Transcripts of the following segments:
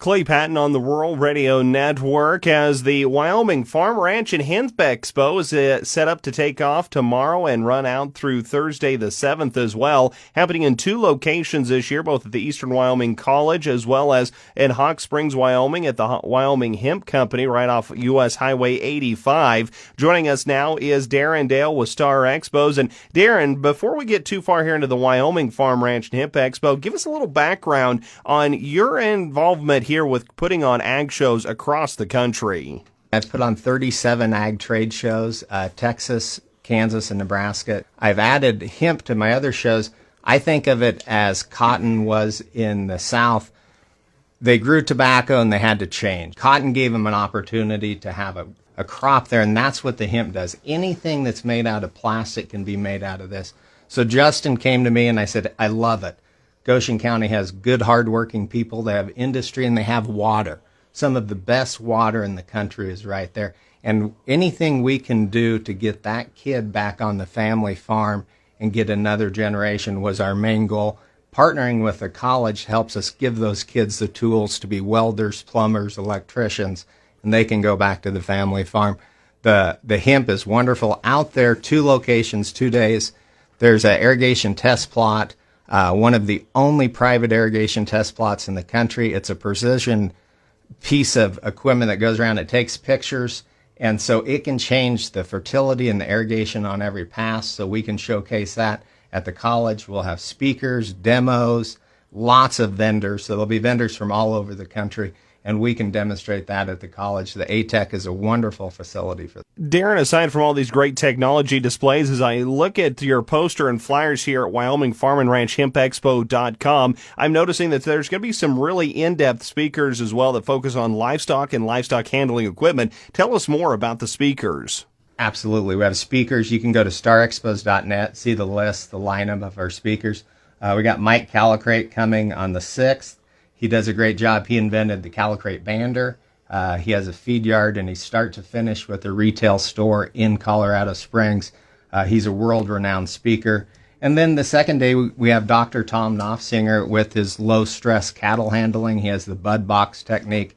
Clay Patton on the Rural Radio Network as the Wyoming Farm, Ranch, and Hemp Expo is set up to take off tomorrow and run out through Thursday the 7th as well, happening in two locations this year, both at the Eastern Wyoming College as well as in Hawk Springs, Wyoming at the Wyoming Hemp Company right off U.S. Highway 85. Joining us now is Darren Dale with Star Expos. And Darren, before we get too far here into the Wyoming Farm, Ranch, and Hemp Expo, give us a little background on your involvement here with putting on ag shows across the country. I've put on 37 ag trade shows, Texas, Kansas, and Nebraska. I've added hemp to my other shows. I think of it as cotton was in the South. They grew tobacco and they had to change. Cotton gave them an opportunity to have a crop there, and that's what the hemp does. Anything that's made out of plastic can be made out of this. So Justin came to me and I said, I love it. Goshen County has good, hardworking people. They have industry and they have water. Some of the best water in the country is right there. And anything we can do to get that kid back on the family farm and get another generation was our main goal. Partnering with the college helps us give those kids the tools to be welders, plumbers, electricians, and they can go back to the family farm. The hemp is wonderful. Out there, 2 locations, 2 days. There's an irrigation test plot. One of the only private irrigation test plots in the country. It's a precision piece of equipment that goes around. It takes pictures, and so it can change the fertility and the irrigation on every pass, so we can showcase that at the college. We'll have speakers, demos, lots of vendors. So there'll be vendors from all over the country, and we can demonstrate that at the college. The ATEC is a wonderful facility for that. Darren, aside from all these great technology displays, as I look at your poster and flyers here at Wyoming Farm and Ranch Hemp Expo.com, I'm noticing that there's going to be some really in-depth speakers as well that focus on livestock and livestock handling equipment. Tell us more about the speakers. Absolutely. We have speakers. You can go to starexpos.net, see the list, the lineup of our speakers. We got Mike Calicrate coming on the 6th. He does a great job. He invented the Calicrate bander. He has a feed yard, and he's start to finish with a retail store in Colorado Springs. He's a world-renowned speaker. And then the second day, we have Dr. Tom Knopfsinger with his low-stress cattle handling. He has the bud box technique.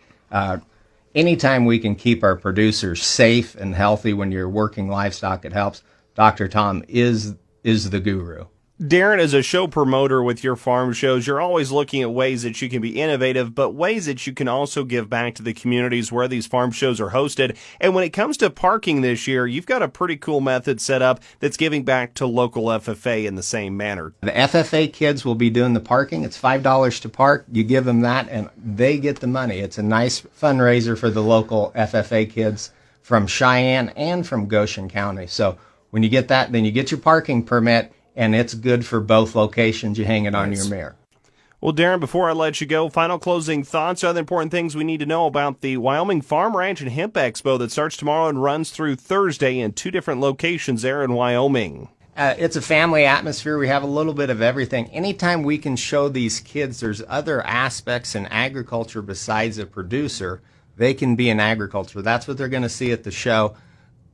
Anytime we can keep our producers safe and healthy when you're working livestock, it helps. Dr. Tom is the guru. Darren, as a show promoter with your farm shows, you're always looking at ways that you can be innovative, but ways that you can also give back to the communities where these farm shows are hosted. And when it comes to parking this year, you've got a pretty cool method set up that's giving back to local FFA in the same manner. The FFA kids will be doing the parking. It's $5 to park. You give them that, and they get the money. It's a nice fundraiser for the local FFA kids from Cheyenne and from Goshen County. So when you get that, then you get your parking permit, and it's good for both locations. You hang it on your mirror. Well, Darren, before I let you go, final closing thoughts, other important things we need to know about the Wyoming Farm, Ranch, and Hemp Expo that starts tomorrow and runs through Thursday in 2 different locations there in Wyoming. It's a family atmosphere. We have a little bit of everything. Anytime we can show these kids there's other aspects in agriculture besides a producer, they can be in agriculture. That's what they're going to see at the show.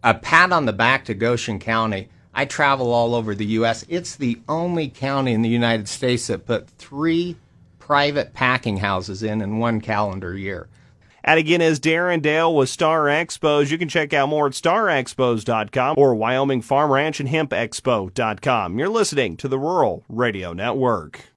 A pat on the back to Goshen County. I travel all over the U.S. It's the only county in the United States that put 3 private packing houses in 1 calendar year. And again, as Darren Dale with Star Expos, you can check out more at starexpos.com or Wyoming Farm, Ranch, and Hemp Expo.com. You're listening to the Rural Radio Network.